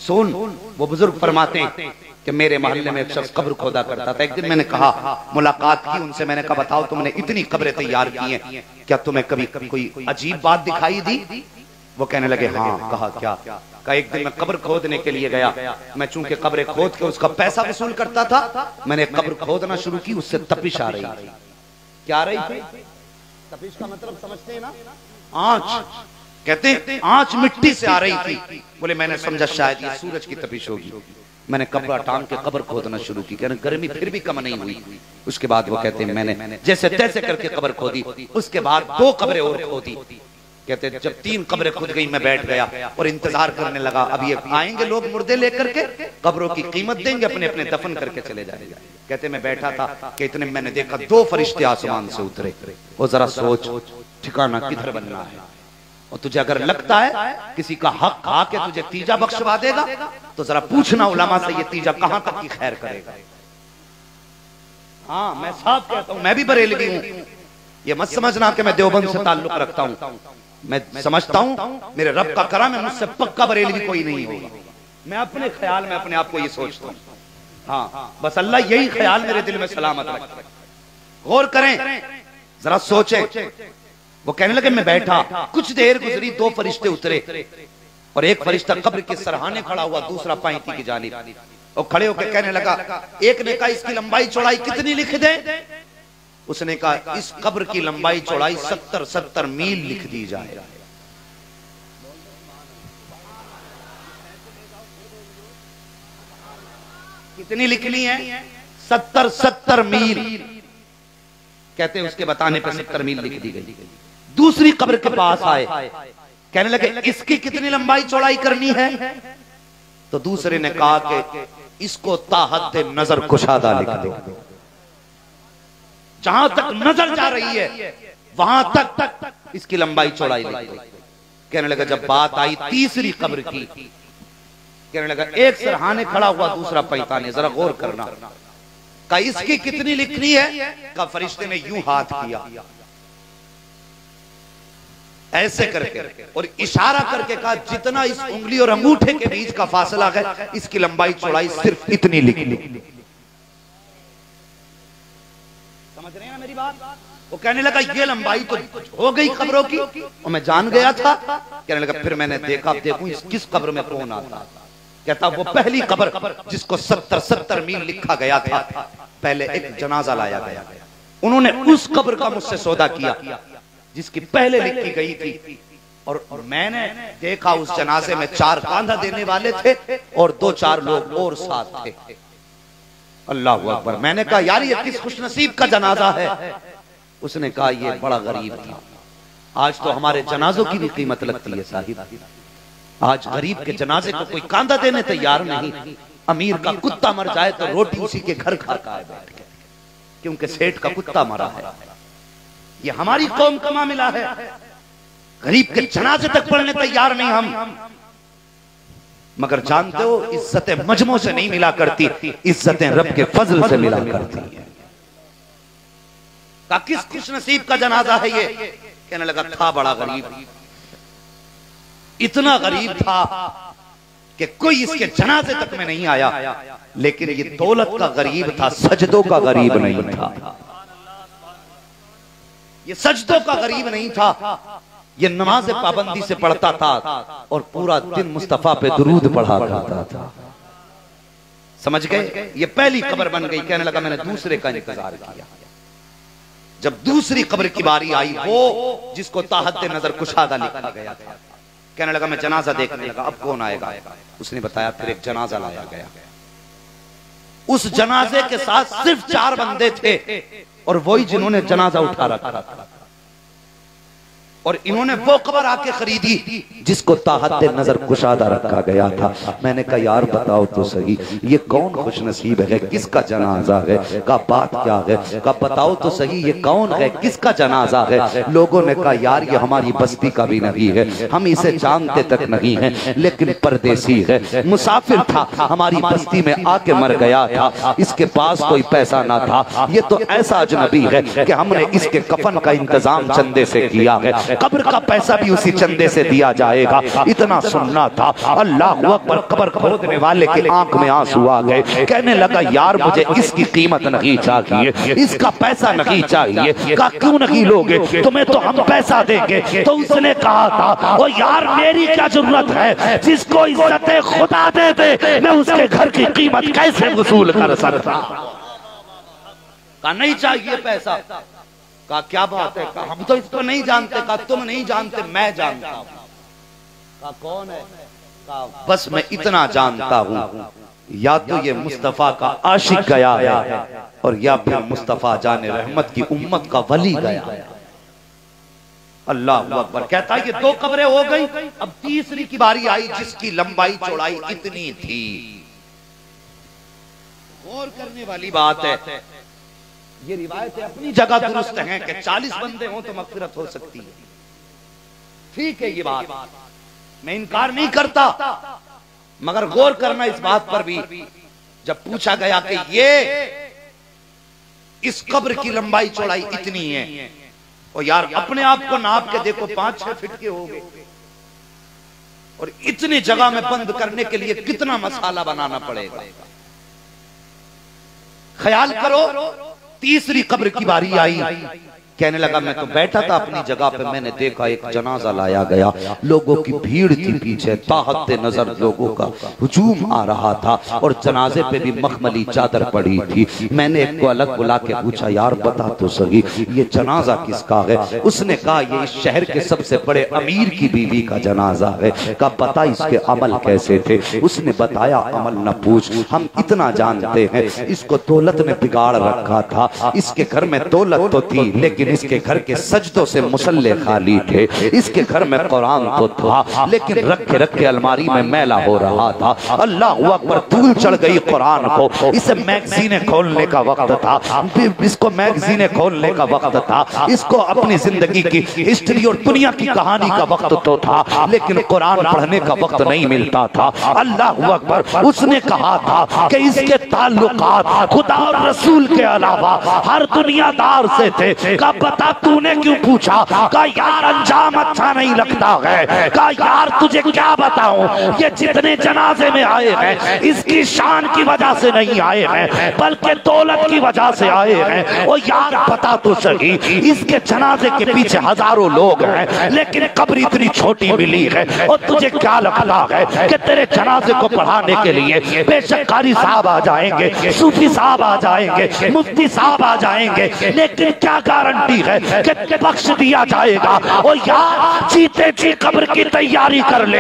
सुन, वो बुजुर्ग फरमाते हैं कि मेरे मोहल्ले में एक शख्स कब्र खोदा करता था। एक दिन मैंने कहा, मुलाकात की उनसे, मैंने कहा बताओ तुमने इतनी कब्रें तैयार की हैं, क्या तुम्हें कभी कोई अजीब बात दिखाई दी? वो कहने लगे हाँ। कहा क्या? कहा एक दिन मैं कब्र खोदने के लिए गया, मैं चूंकि कब्रें खोद के उसका पैसा वसूल करता था, मैंने कब्र खोदना शुरू की, उससे तपिश आ रही थी। क्या आ रही थी? तपिश का मतलब समझते हैं ना? आंच। कहते हैं आंच मिट्टी से आ रही थी। बोले मैंने समझा शायद ये सूरज की तपिश होगी। मैंने कपड़ा टांग के कब्र खोदना शुरू की, कहने गर्मी फिर भी कम नहीं हुई। उसके बाद वो कहते हैं मैंने जैसे तैसे करके कब्र खोदी, उसके बाद 2 कब्रें और खोदी। कहते हैं जब 3 कब्रें खुद गई, मैं बैठ गया और इंतजार करने लगा, अब ये आएंगे लोग मुर्दे लेकर के, कब्रों की कीमत देंगे, अपने अपने दफन करके चले जाएंगे। कहते मैं बैठा था कि इतने मैंने देखा 2 फरिश्ते आसमान से उतरे। वो जरा सोच, ठिकाना किधर बनना है। और तुझे अगर लगता है किसी का हक खा के तुझे तीजा बख्शवा देगा, तो जरा पूछना उलमा से ये तीजा कहां तक की खैर करेगा। हाँ, मैं साफ कहता हूं, मैं भी बरेलवी हूं। ये मत समझना कि मैं देवबंद से ताल्लुक रखता हूं। मैं समझता हूं मेरे रब का करम है, मुझसे पक्का बरेलवी कोई नहीं होगा। मैं अपने ख्याल में अपने आप को ये सोचता हूं। हाँ, बस अल्लाह यही ख्याल मेरे दिल में सलामत रखे। गौर करें, जरा सोचें। वो कहने लगे मैं बैठा, कुछ देर गुजरी, 2 फरिश्ते उतरे और एक फरिश्ता कब्र के सरहाने खड़ा हुआ, दूसरा पैंती की जानिब। और खड़े होकर कहने लगा, एक ने कहा इसकी लंबाई चौड़ाई कितनी लिख दे? उसने कहा इस कब्र की लंबाई चौड़ाई 70 मील लिख दी जाए। कितनी लिखनी है? 70 मील। कहते हैं उसके बताने पर 70 मील लिख दी गई। दूसरी कब्र के पास आए, कहने लगे इसकी कितनी लंबाई चौड़ाई करनी है? तो दूसरे ने कहा कि इसको ताहत नजर कुशादा लिख दो। जहां तक नजर जा रही है वहां तक इसकी लंबाई चौड़ाई लिख दो। कहने लगा जब बात आई तीसरी कब्र की, कहने लगा एक सरहाने खड़ा हुआ, दूसरा पैताने, जरा गौर करना। कहा इसकी कितनी लिखनी है? का फरिश्ते ने यूं हाथ किया ऐसे करके और इशारा करके कहा जितना इस उंगली और अंगूठे के बीच का फासला है, इसकी लंबाई चौड़ाई सिर्फ इतनी लिखनी। समझ रहे हैं ना मेरी बात? वो कहने लगा ये लंबाई तो हो गई कब्रों की, और मैं जान गया था। कहने लगा फिर मैंने देखा, देखूं किस कब्र में कौन आता। कहता वो पहली कब्र जिसको 70 मील लिखा गया था, पहले एक जनाजा लाया गया, उन्होंने उस कब्र का मुझसे सौदा किया जिसकी पहले लिखी गई थी। और मैंने देखा उस जनाजे में 4 कांधा देने वाले थे और 2-4 लोग और साथ थे। अल्लाह अकबर। मैंने कहा यार ये किस खुशनसीब का जनाजा है? उसने कहा ये बड़ा गरीब था। आज तो हमारे जनाजों की भी कीमत लगती है साहिब। आज गरीब के जनाजे को कोई कांधा देने तैयार नहीं। अमीर का कुत्ता मर जाए तो रोटी उसी के घर खाता है बैठ के, क्योंकि सेठ का कुत्ता मरा है। ये हमारी कौम का मामला है। गरीब के जनाजे तक पढ़ने तैयार नहीं हम। मगर जानते हो इज्जतें मजमों से नहीं मिला करती, इज्जतें रब के फजल से मिला करती है। किस खुशनसीब का जनाजा है ये? कहने लगा था बड़ा गरीब, इतना गरीब था कि कोई इसके जनाजे तक में नहीं आया। लेकिन ये दौलत का गरीब था, सजदों का गरीब नहीं था। ये सजदों का गरीब नहीं था, ये नमाज पाबंदी से पढ़ता था और पूरा दिन मुस्तफा पे दुरूद पढ़ा करता था। समझ गए? ये पहली कब्र बन गई। कहने लगा मैंने दूसरे का इंतजार किया। जब दूसरी कब्र की बारी आई, वो जिसको ताहत नजर कुशादा लिखा गया था, कहने लगा मैं जनाजा देखने लगा, अब कौन आएगा? उसने बताया फिर एक जनाजा लाया गया। उस जनाजे के साथ सिर्फ 4 बंदे थे और वही जिन्होंने जनाजा उठा रखा था। और इन्होंने वो कब्र आके खरीदी जिसको ताहत नजर कुशादा रखा गया था। मैंने कहा यार बताओ तो सही, ये कौन खुशनसीब है, किसका जनाजा है? का बात क्या है? का बताओ तो सही, ये कौन है, किसका जनाजा है? लोगों ने कहा यार ये हमारी बस्ती का भी नहीं है, हम इसे जानते तक नहीं है, लेकिन परदेसी है, मुसाफिर था, हमारी बस्ती में आके मर गया था, इसके पास कोई पैसा ना था, ये तो ऐसा अजनबी है कि हमने इसके कफन का इंतजाम चंदे से किया है। कब्र का पैसा भी उसी चंदे से दिया जाएगा। इतना सुनना था। अल्लाह अकबर। कब्र खोदने वाले की आंख में आंसू आ गए, कहने लगा यार मुझे इसकी कीमत नहीं चाहिए, इसका पैसा नहीं चाहिए। कहा क्यों नहीं लोगे, तुम्हें तो हम पैसा देंगे। तो उसने कहा था ओ यार मेरी क्या जरूरत है, जिसको इज्जत खुदा दे दे मैं उसके घर की कीमत कैसे वसूल कर सकता। कहा नहीं चाहिए पैसा। कहा क्या बात है, कहा हम तो इसको नहीं जानते। कहा तुम नहीं जानते, मैं जानता हूं। कहा कौन है, कहा बस मैं इतना जानता हूं, या तो ये मुस्तफा का आशिक गया है और या फिर मुस्तफा जाने रहमत की उम्मत का वली गया। अल्लाह अकबर। कहता है कि 2 कब्रें हो गई, अब तीसरी की बारी आई जिसकी लंबाई चौड़ाई इतनी थी। गौर करने वाली बात है, ये रिवायतें अपनी जगह दुरुस्त हैं कि 40 बंदे हों तो मगफिरत हो सकती है, ठीक है ये बात, मैं इनकार नहीं करता। मगर गौर करना इस बात पर भी, जब पूछा गया कि ये इस कब्र की लंबाई चौड़ाई इतनी है, और यार अपने आप को नाप के देखो 5-6 फीट के हो गए, और इतनी जगह में बंद करने के लिए कितना मसाला बनाना पड़ेगा। ख्याल करो, तीसरी कब्र की बारी आई, कहने लगा मैं तो बैठा था अपनी जगह पे, मैंने देखा एक जनाजा लाया गया, लोगों की भीड़ थी पीछे, ताहत नजर लोगों का हुजूम आ रहा था, और जनाजे पे भी मखमली चादर पड़ी थी। मैंने एक को अलग बुला के पूछा यार बता तो सही ये जनाजा किसका है। उसने कहा ये इस शहर के सबसे बड़े अमीर की बीवी का जनाजा है। कहा पता इसके अमल कैसे थे। उसने बताया अमल न पूछ, हम इतना जानते हैं इसको दौलत ने बिगाड़ रखा था। इसके घर में दौलत तो थी लेकिन इसके घर के सजदों से मुसल्ले खाली थे। इसके घर में कुरान तो था लेकिन रख के अलमारी में मैला हो रहा था। अल्लाह अकबर। धूल चढ़ गई कुरान को। इसे मैगजीने खोलने का वक्त था, इसको मैगजीने खोलने का वक्त था, इसको अपनी जिंदगी की हिस्ट्री और दुनिया की कहानी का वक्त तो था, लेकिन कुरान पढ़ने का वक्त नहीं मिलता था। अल्लाह अकबर। उसने कहा था कि इसके ताल्लुकात खुदा और रसूल के अलावा हर दुनियादार से थे। बता तूने क्यों पूछा। कहा यार अंजाम अच्छा नहीं लगता है। कहा यार तुझे क्या बताऊं, ये जितने जनाजे में आए हैं इसकी शान की वजह से नहीं आए हैं बल्कि दौलत की वजह से आए हैं। और यार पता तो सही इसके जनाजे के पीछे हजारों लोग हैं लेकिन कब्र इतनी छोटी मिली है। और तुझे क्या लगता है कि तेरे जनाजे को पढ़ाने के लिए बेशक कारी साहब आ जाएंगे, सूफी साहब आ जाएंगे, मुफ्ती साहब आ जाएंगे, लेकिन क्या गारंटी है कि बख्श दिया जाएगा। और यार जीते जी कब्र की तैयारी कर ले।